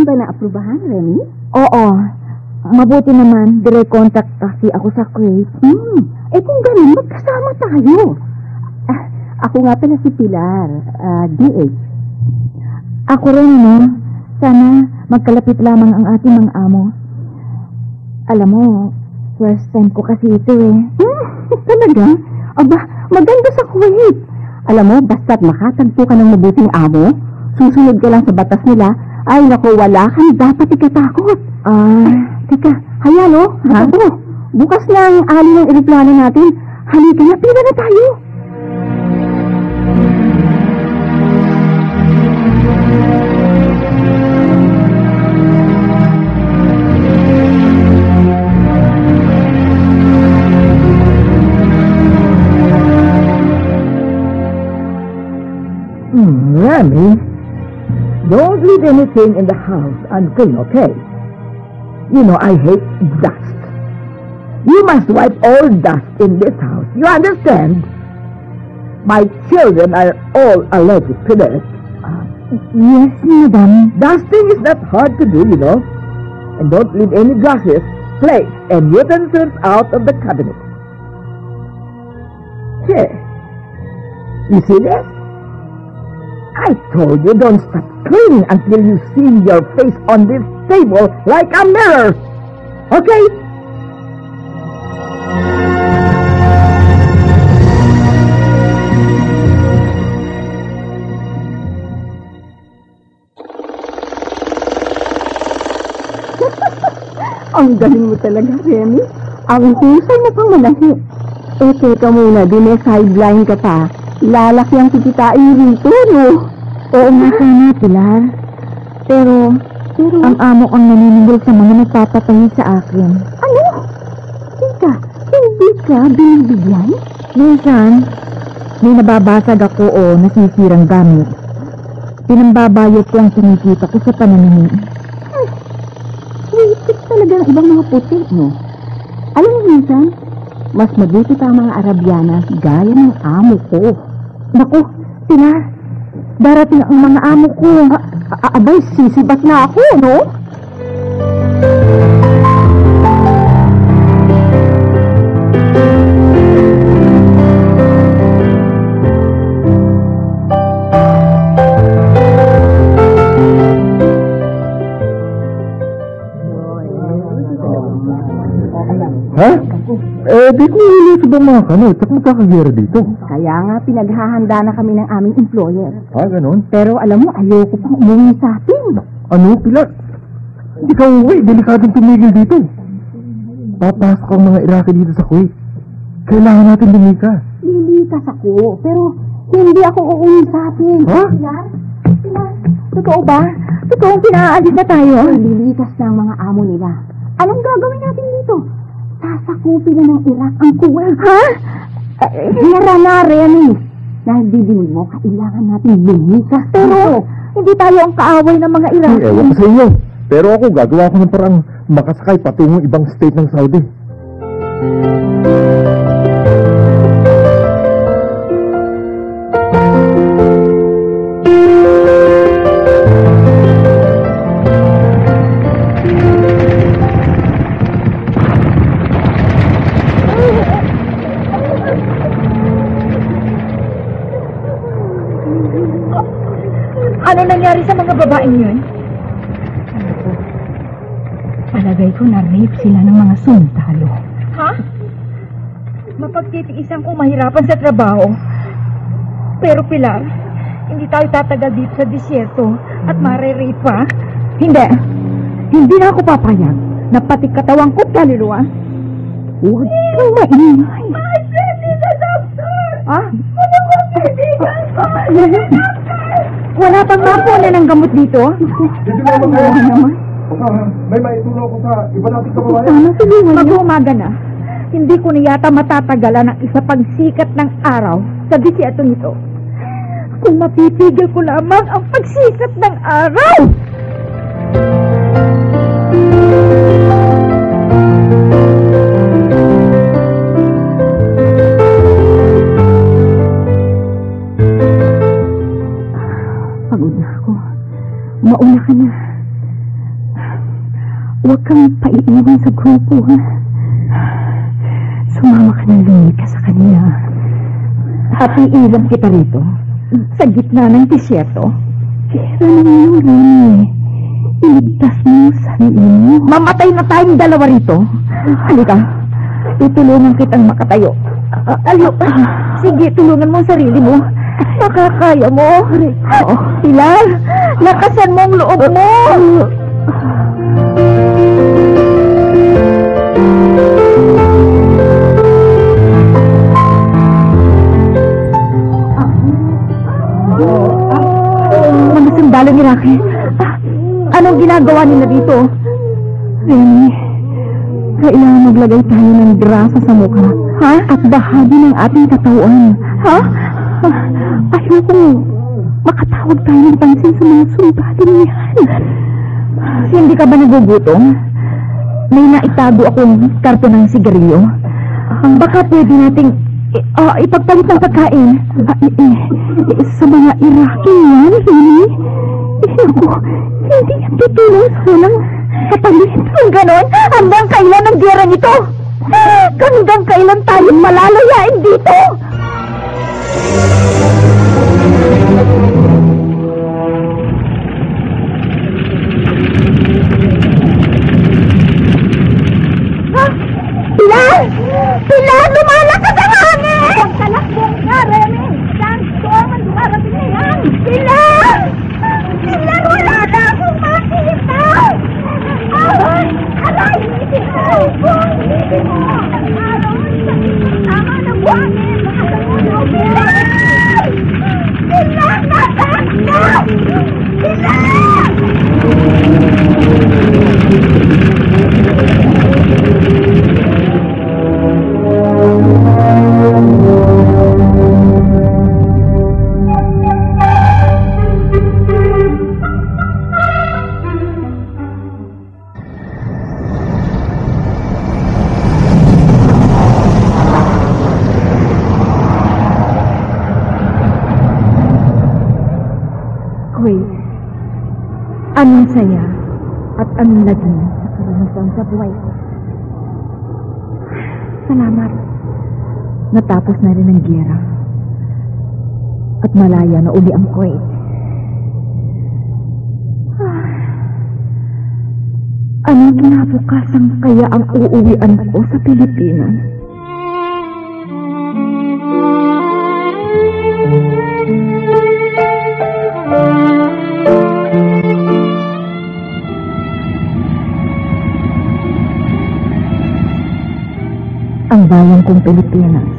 Ba naaprubahan, Remy? Oo. Mabuti naman, direct contact kasi ako sa Kuwait. Kung ganun, magkasama tayo. Ako nga pala si Pilar, DH. Ako rin, no? Sana magkalapit lamang ang ating mga amo. Alam mo, first time ko kasi ito Talaga? Aba, maganda sa Kuwait. Alam mo, basta't makatagpo ka ng mabuting amo, susunod ka lang sa batas nila. Ay, naku, wala kang dapat ikatakot. Teka, hayaan o. Ito, bukas na ang ali ng eroplano natin. Halika na, pila na tayo. Remy, don't leave anything in the house unclean, okay? You know, I hate dust. You must wipe all dust in this house. You understand? My children are all allergic to this. Yes, madam. Dusting is not hard to do, you know. And don't leave any glasses, plates, and utensils out of the cabinet. Here. You see this? I told you don't stop cleaning until you see your face on this table like a mirror. Okay? Ang galing mo talaga, Remy. Ang husay mo pang malahi. Teka muna, sideline ka pa. Lalaki ang kikitain rito, no? Oo nga sana, Pilar. Pero ang amo ang naninigil sa mga nagpapatahi sa akin. Ano? Teka, hindi ka binibigyan? Minsan, may nababasag ako o nasisirang gamit. Pinambabayot ko ang kinikita ko sa pananamit. Wait, talaga ng ibang mga puti, no? Alam mo minsan, mas mabuti pa ang mga Arabiana gaya ng amo ko. Naku, Pilar, darating ang mga amo ko. Abay, sisibat na ako, no? Ha? Di ko ilusod ang mga kanot at magkakagera dito. Kaya nga pinaghahanda na kami ng aming employer. Ganon? Pero alam mo, ayoko pang umuwi sa atin. Ano, Pilar? Hindi ka uwi, delikadong tumigil dito. Papasok ang mga Iraqi dito sa Kuwait. Kailangan natin lumikas. Lilikas ako, pero hindi ako uuwi sa atin. Ha? Pilar, totoo ba? Totoong pinaalis na tayo? Lilikas na ang mga amo nila. Anong gagawin natin dito? Sasakupin na ng Iraq ang Kuwait. Ha? Hira na, Remy. Nahibibinig mo, kailangan natin lumikas. Pero, hindi tayo ang kaaway ng mga Iraq. Ewan ko sa inyo. Pero ako, gagawa ko ng parang makasakay patungong ibang state ng Saudi. Ano nangyari sa mga babaeng yun? Palagay ko na rape sila ng mga sundalo. Ha? Mapagtitiisan kong mahirapan sa trabaho. Pero Pilar, hindi tayo tatagal dito sa disyerto at mare-rape pa. Hindi. Hindi na ako papayag na pati katawan ko't kaluluwa. Huwag kang maingay. My friend is a doctor! Ha? Ano ba kaibigan ko? Wala pang mapuna ng gamot dito. May maitulong ko sa iba natin kababayan. Sana tulungan niyo. Mag-umaga na. Hindi ko na yata matatagalan ng isa pang sikat ng araw sa disyerto nito. Kung mapipigil ko lamang ang pagsikat ng araw! Pagod na ako. Mauna ka na. Huwag kang paiiwan sa grupo, ha? Sumama ka ng lumika sa kanila. At iiwan kita rito, sa gitna ng disyerto. Kera naman yung Remy. Iligtas mo sarili mo. Mamatay na tayong dalawa rito. Halika, tutulungan kitang makatayo. Sige, tulungan mo ang sarili mo. Makakaya mo. Pilar, lakasan mo ang loob mo. Mga sundalo ni Rocky. Anong ginagawa nila dito? Remy, kailangan maglagay tayo ng grasa sa mukha. Ha? At bahagi ng ating katawan. Ha? Ayoko makatawag tayo ng pansin sa mga sundalo niyan. Hindi ka ba nagugutom? May naitago akong karton ng sigarilyo. Baka pwede nating ipagpalit ng pagkain. Sa mga Iraqi yan, Remy. Ako, hindi yan tutulong sa walang kapalit. Kung ganon, hanggang kailan ang gera nito? Hanggang kailan tayo malalayain dito? Pilar! Pilar! Lumalakas ang hangin! Talakbong ka, Remy! Sandstorm ang dumarating na yan! Pilar! Pilar! Wala na akong makita! Aray! Aray! Pilar! Hindi mo! Araw sa tama ng buhangin! Makasalaw! Pilar! Pilar! Nasaan ka? Pilar! Anong saya at anong laging sa karanasan sa buhay ko. Salamat. Natapos na rin ang giyera. At malaya na uli ang Kuwait. Anong kinabukasan kaya ang uuwian ko sa Pilipinas? Ang bayan kong Pilipinas.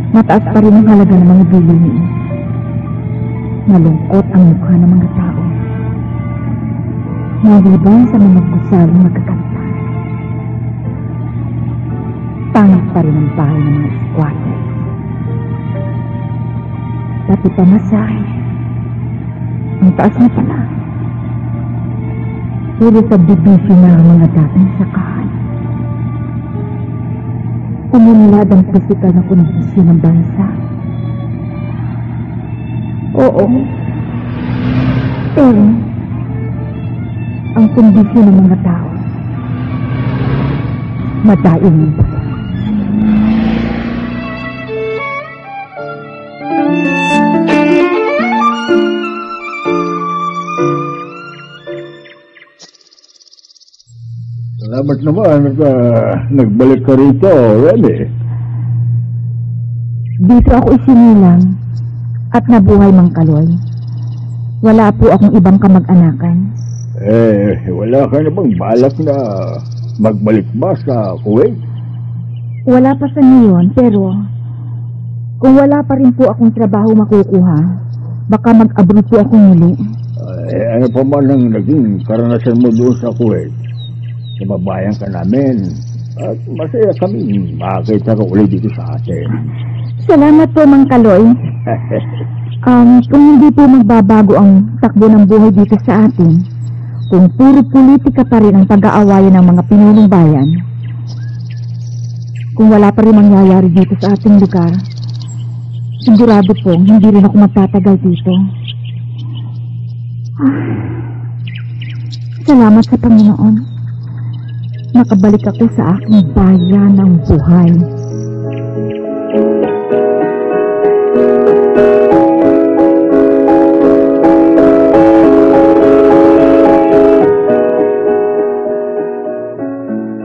Mataas pa rin ang halaga ng mga bilihin. Malungkot ang mukha ng mga tao. Maliban sa mga gusaling magkakanta. Pangit pa rin ang bahay ng mga squatters. Pati pamasahe. Ang taas na pala. Puro subdivision na ang mga dating sakahan. Umunlad ang pisikal na kondisyon ng bansa. Oo. Pero, ang kondisyon ng mga tao, madaing. salamat naman at nagbalik ka rito, Rene. Dito ako isinilang at nabuhay, Mang Kaloy. Wala po akong ibang kamag-anakan. Wala ka namang balak na magbalik ba sa Kuwait? Wala pa sa ngayon, pero kung wala pa rin po akong trabaho makukuha, baka mag-abroad po ako muli. Ano pa man ang naging karanasan mo doon sa Kuwait? Sumabayan ka namin at masaya kami makakita ka ulit dito sa atin. Salamat po, Mang Kaloy. Kung hindi po magbabago ang takbo ng buhay dito sa atin, kung puro politika pa rin ang pag-aawayan ng mga pinunong bayan, kung wala pa rin mangyayari dito sa ating lugar, sigurado po hindi rin ako magtatagal dito. Salamat sa Panginoon. Nakabalik ako sa aking bayan ng buhay.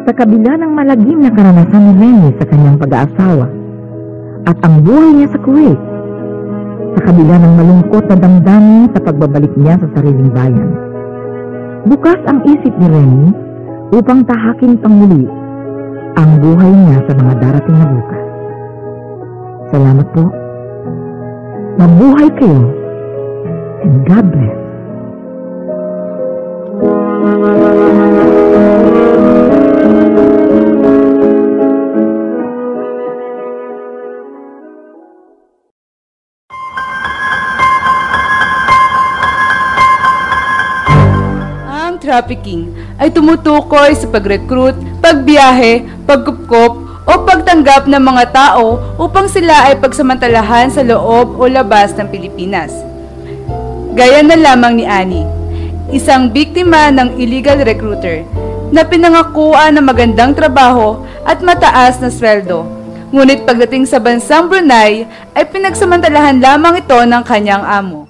Sa kabila ng malagim na karanasan ni Rene sa kanyang pag-aasawa at ang buhay niya sa Kuwait, sa kabila ng malungkot na damdamin sa pagbabalik niya sa sariling bayan, bukas ang isip ni Rene upang tahakin pang muli ang buhay niya sa mga darating na bukas. Salamat po. Mabuhay kayo and God bless. Trafficking ay tumutukoy sa pag-recruit, pagbiyahe, pagkupkop o pagtanggap ng mga tao upang sila ay pagsamantalahan sa loob o labas ng Pilipinas. Gaya na lamang ni Annie, isang biktima ng illegal recruiter na pinangakuan ng magandang trabaho at mataas na sweldo. Ngunit pagdating sa bansang Brunei ay pinagsamantalahan lamang ito ng kanyang amo.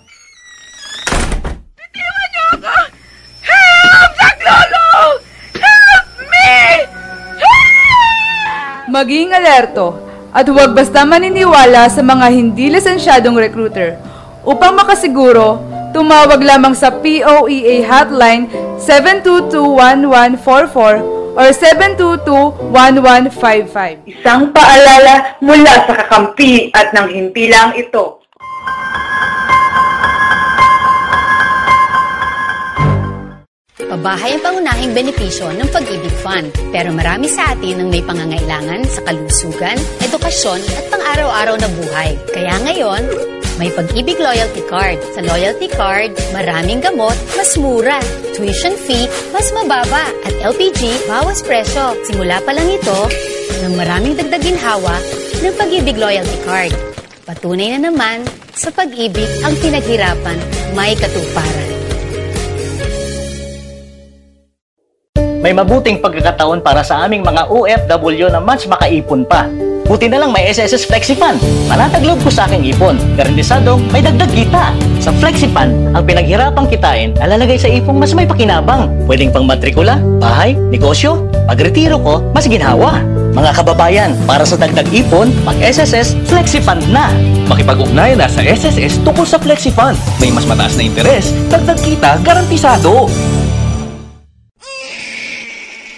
Maging alerto at huwag basta maniniwala sa mga hindi lisensyadong recruiter. Upang makasiguro, tumawag lamang sa POEA hotline 722-1144 or 722-1155. Isang paalala mula sa kakampi at ng himpilang ito. Pabahay ang pangunahing benepisyo ng Pag-ibig Fund. Pero marami sa atin ang may pangangailangan sa kalusugan, edukasyon at pang-araw-araw na buhay. Kaya ngayon, may Pag-ibig Loyalty Card. Sa Loyalty Card, maraming gamot, mas mura. Tuition fee, mas mababa. At LPG, bawas presyo. Simula pa lang ito, ng maraming dagdag ginhawa ng Pag-ibig Loyalty Card. Patunay na naman, sa pag-ibig ang pinaghirapan, may katuparan. May mabuting pagkakataon para sa aming mga OFW na mas makaipon pa. Buti na lang may SSS FlexiFund. Panatag loob ko sa aking ipon. Garantisadong may dagdag kita. Sa FlexiFund, ang pinaghirapang kitain nalalagay sa ipong mas may pakinabang. Pwedeng pang matrikula, bahay, negosyo. Pagretiro ko, mas ginhawa. Mga kababayan, para sa dagdag ipon, mag-SSS FlexiFund na. Makipag-ugnayan na sa SSS tungkol sa FlexiFund. May mas mataas na interes, dagdag kita, garantisado.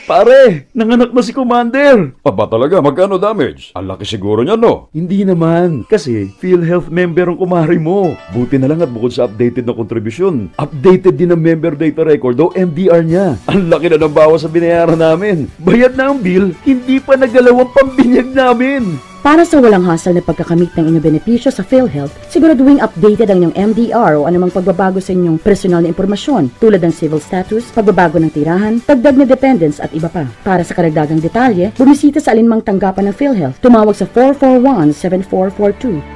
Pare, nanganak na si Commander. Ba talaga, magkano damage? Ang laki siguro niya, no? Hindi naman, kasi PhilHealth member ang kumari mo. Buti na lang at bukod sa updated na kontribusyon, updated din ang member data record o MDR niya. Ang laki na ng bawas sa binayaran namin. Bayad na ang bill, hindi pa nagalaw ang pambinyag namin. Para sa walang hassle na pagkakamit ng inyong benepisyo sa PhilHealth, siguraduhin updated ang inyong MDR o anumang pagbabago sa inyong personal na impormasyon tulad ng civil status, pagbabago ng tirahan, dagdag na dependents at iba pa. Para sa karagdagang detalye, bumisita sa alinmang tanggapan ng PhilHealth. Tumawag sa 441-7442.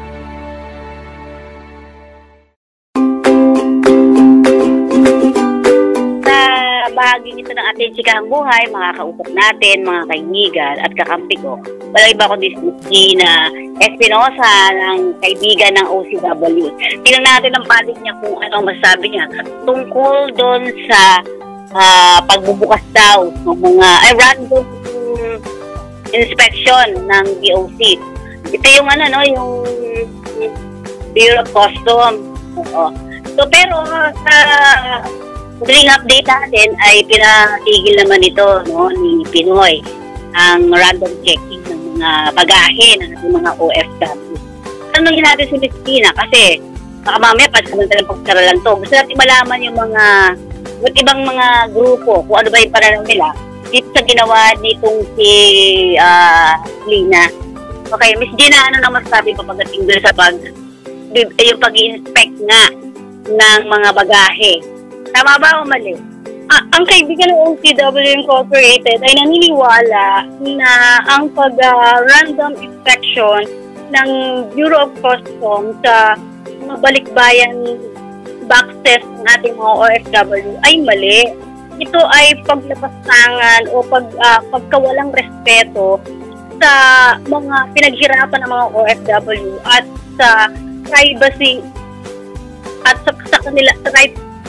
Bahagi ito ng ating chikahang buhay, mga kausap natin, mga kaibigan at kakampi ko. Walang iba kundi si Gina Espinosa, ng kaibigan ng OCW. Tingnan natin ang panig niya kung ano masabi niya tungkol doon sa pagbubukas daw ng mga random inspection ng DOC. Ito yung yung Bureau of Customs. So pero sa huling update natin ay pinatigil naman ito ni Pinoy ang random checking ng mga bagahe ng mga OFW. Tanungin natin si Miss Tina kasi baka mamaya pansamantalang pagsara lang to. Gusto natin malaman yung mga ibang mga grupo kung ano ba yung pananaw nila dito sa ginawa nitong si Lina. Okay, Miss Gina, ano na masasabi pa pagdating doon sa yung pag-i-inspect nga ng mga bagahe? Tama ba o mali? Ang kaibigan ng OCW Incorporated ay naniniwala na ang pag-random inspection ng Bureau of Customs sa mga balikbayan boxes ng ating mga OFW ay mali. Ito ay paglapastangan o pagkawalang respeto sa mga pinaghirapan ng mga OFW at sa privacy at sa kanila sa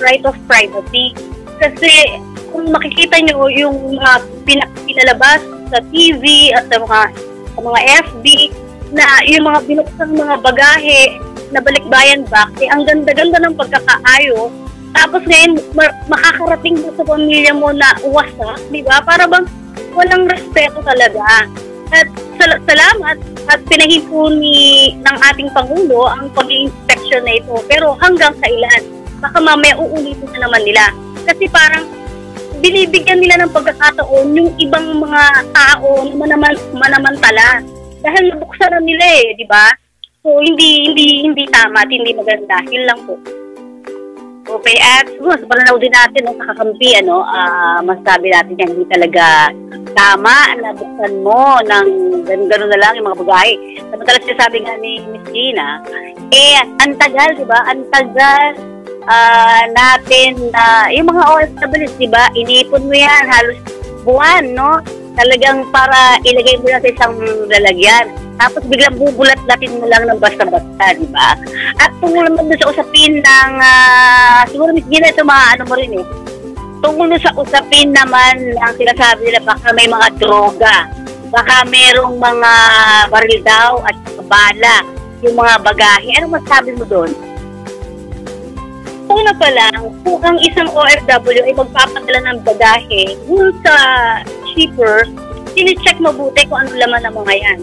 right of privacy. Kasi kung makikita nyo yung pinalabas sa TV at sa mga FB na yung mga binuksang mga bagahe na balikbayan box, ang ganda-ganda ng pagkakaayos. Tapos ngayon, makakarating mo sa pamilya mo na wasak, di ba? Para bang walang respeto talaga. At salamat at pinahipon ng ating Pangulo ang pag-i-inspection na ito. Pero hanggang kailan? Baka mamaya uulitin na naman nila. Kasi parang binibigyan nila ng pagkakataon yung ibang mga tao na manamantala. Dahil nabuksan na nila di ba? So hindi tama at hindi maganda. Yun lang po. Okay, at sa pananaw din natin sa kakampi, masasabi natin yan, hindi talaga tama na buksan mo ng gano'n na lang yung mga bagahe. Samantala sinasabi nga ni Miss Gina, ang tagal, di ba? Ang tagal natin na yung mga OFWs, di ba? Inipon mo yan halos buwan, no? Talagang para ilagay mo lang sa isang lalagyan. Tapos biglang bubulat-latin mo lang ng basta-basta, di ba? At tungkol naman doon sa usapin ng, siguro Miss Gina, ito mga mo rin tungkol sa usapin naman ang sinasabi nila, baka may mga droga, baka merong mga baril daw at bala, yung mga bagahe. Ano masasabi mo doon? Una pa lang, kung ang isang OFW ay magpapadala ng bagahe dun sa shipper, sinicheck mabuti kung ano laman ng mga yan.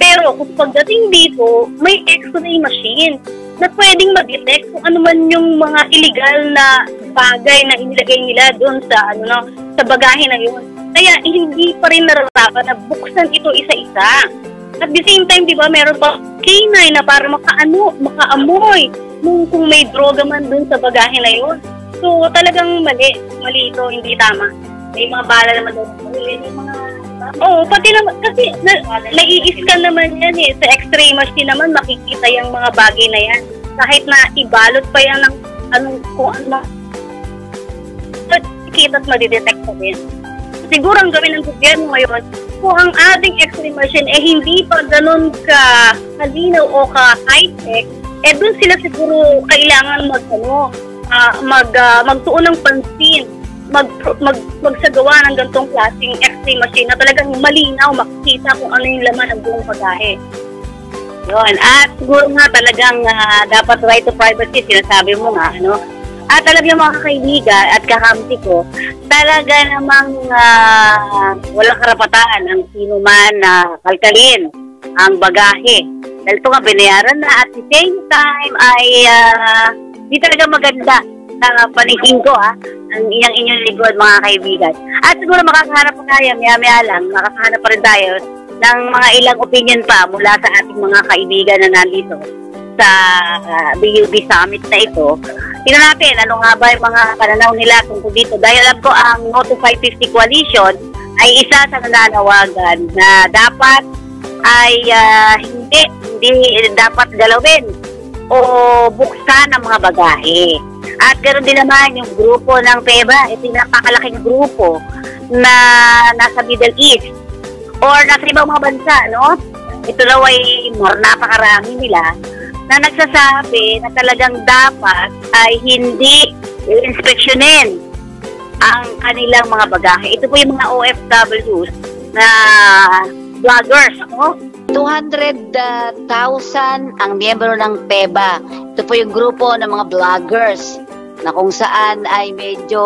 Pero kung pagdating dito, may X-ray machine na pwedeng mag-detect kung ano man yung mga illegal na bagay na inilagay nila doon sa sa bagahe na yun. Kaya hindi pa rin nararapat na buksan ito isa-isa. At the same time, di ba, meron pa K9 na para makaamoy kung may droga man doon sa bagahe na yun. So talagang mali ito, hindi tama. May mga bala naman doon. May mga pati naman, kasi nai-scan naman yan sa X-ray machine naman, makikita yung mga bagay na yan. Kahit na ibalot pa yan ng kung ano, makikita at madidetect pa din. Siguro ang gawin ng gobyerno ngayon, kung ang ating X-ray machine hindi pa ganun ka kalinaw o ka high-tech, doon sila siguro kailangan magtuon ng pansin, magsagawa ng ganitong klaseng X-ray machine na talagang malinaw makikita kung ano yung laman ng buong bagahe. Yun. At siguro nga talagang dapat right to privacy, sinasabi mo nga, At talagang mga kaibigan at kakampi ko, talaga namang walang karapatan ang sino man na kalkalin ang bagahe. Dahil ito nga binayaran na at the same time ay di talaga maganda na paningin ko ang inyong likod mga kaibigan. At siguro makakahanap pa tayo, maya lang, makakahanap pa rin tayo ng mga ilang opinion pa mula sa ating mga kaibigan na nandito sa BUB Summit na ito. Tingnan natin, ano nga ba yung mga pananaw nila tungkol dito. Dahil alam ko ang Noto 550 Coalition ay isa sa nananawagan na dapat ay hindi dapat galawin o buksan ang mga bagahe. At ganoon din naman yung grupo ng PEBA, ito yung napakalaking grupo na nasa Middle East or nasa ibang mga bansa, Ito daw ay napakarami nila na nagsasabi na talagang dapat ay hindi inspeksyonin ang kanilang mga bagahe. Ito po yung mga OFWs na vloggers. 200,000 ang miyembro ng PEBA. Ito po yung grupo ng mga vloggers na kung saan ay medyo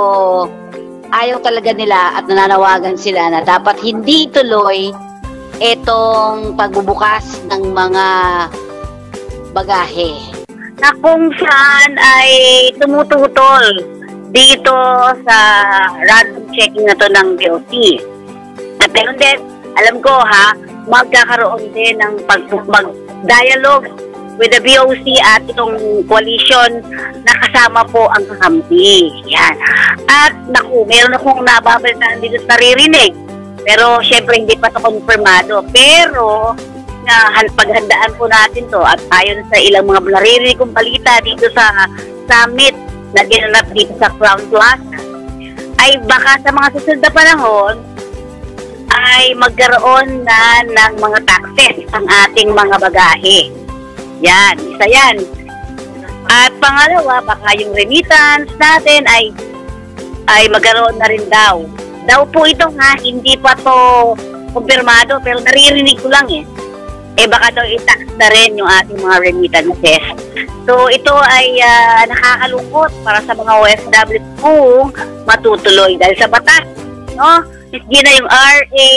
ayaw talaga nila at nananawagan sila na dapat hindi tuloy itong pagbubukas ng mga bagahe. Na kung saan ay tumututol dito sa random checking na to ng DOT. At meron din, alam ko magkakaroon din ng mag-dialogue with the BOC at itong coalition na kasama po ang kakampi. Yan. At naku, meron akong nababalitaan dito sa naririnig. Pero syempre hindi pa ito konfirmado. Pero paghandaan po natin to at ayon sa ilang mga naririnig kong balita dito sa summit na ginanap dito sa Crown Plaza, ay baka sa mga susunod na panahon ay magkaroon na ng mga taxes ang ating mga bagahe. Yan, isa yan. At pangalawa, baka yung remittance natin ay magkaroon na rin daw. Daw po ito hindi pa to kumpirmado pero naririnig ko lang baka daw i-tax na rin yung ating mga remittances. So ito ay nakakalungkot para sa mga OFW kung matutuloy dahil sa batas, no? Gina yung RA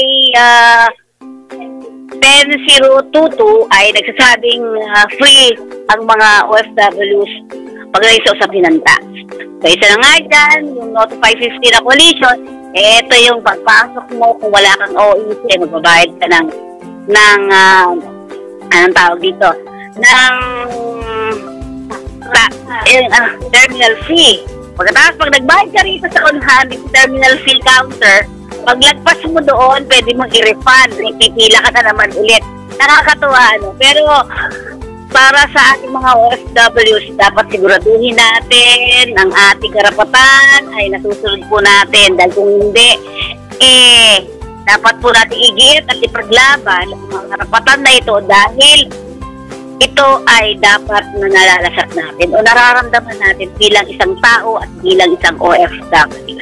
10022 ay nagsasabing free ang mga OFWs pagdating sa usapin ng tax. So isa na nga dyan, yung Notify 50 na coalition, ito yung pagpasok mo kung wala kang OEC, magbabayad ka ng anong tawag dito? Ng terminal fee. Pagkatapos, pag nagbayad ka rito sa on-hand, terminal fee counter, paglagpas mo doon, pwede mong i-refund. Pipila ka na naman ulit. Nakakatuwa, Pero, para sa ating mga OFWs, dapat siguraduhin natin ang ating karapatan ay nasusunod po natin. Dahil kung hindi, dapat po natin igit at ipaglaban ang mga karapatan na ito dahil ito ay dapat na nalalasat natin o nararamdaman natin bilang isang tao at bilang isang OFW.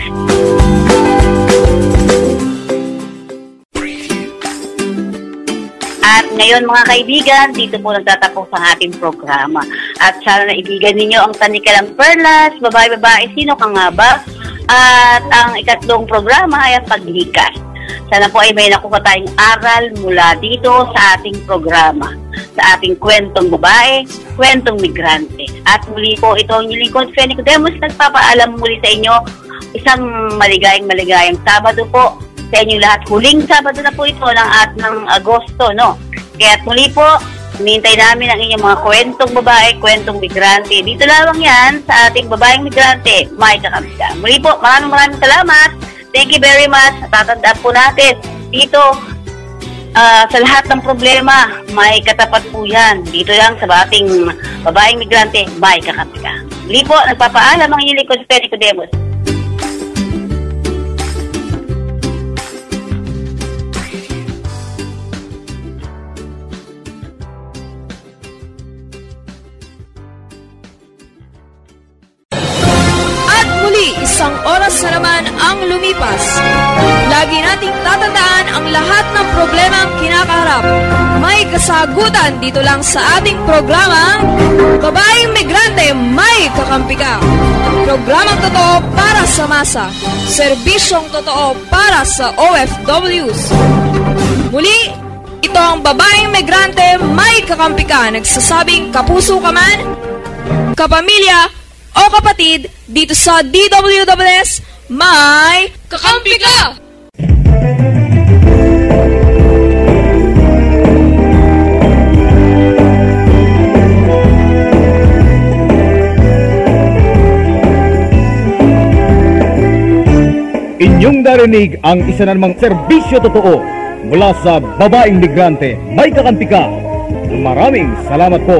At ngayon mga kaibigan, dito po nagtatapos ang ating programa. At sana naibigan ninyo ang Tanikalang Perlas, babae-babae, sino ka nga ba? At ang ikatlong programa ay ang paglikas. Sana po ay may nakuha tayong aral mula dito sa ating programa, sa ating kwentong babae, kwentong migrante. At muli po ito ang lingkod, Fenico Demos, nagpapaalam muli sa inyo isang maligayang Sabado po sa inyong lahat. Huling Sabado na po ito ng Agosto, no? Kaya muli po, hinihintay namin ang inyong mga kwentong babae, kwentong migrante. Dito lamang yan sa ating babaeng migrante, May Kakampiga. Muli po, maraming salamat. Thank you very much. Tatandaan po natin dito sa lahat ng problema, may katapat po yan. Dito lang sa ating babaeng migrante, May Kakampiga. Muli po, nagpapaalam ang inyong likod, Fenico Demos. Isang oras na naman ang lumipas. Lagi nating tatandaan ang lahat ng problema ang kinakaharap. May kasagutan dito lang sa ating programa, Babaeng Migrante, May Kakampi Ka. Programang totoo para sa masa. Serbisyong totoo para sa OFWs. Muli, ito ang Babaeng Migrante, May Kakampi Ka. Nagsasabing kapuso ka man, kapamilya, o kapatid, dito sa DWS, May Kakampi Ka! Inyong narinig ang isa na namang serbisyo totoo mula sa Babaeng Migrante, May Kakampi Ka. Maraming salamat po.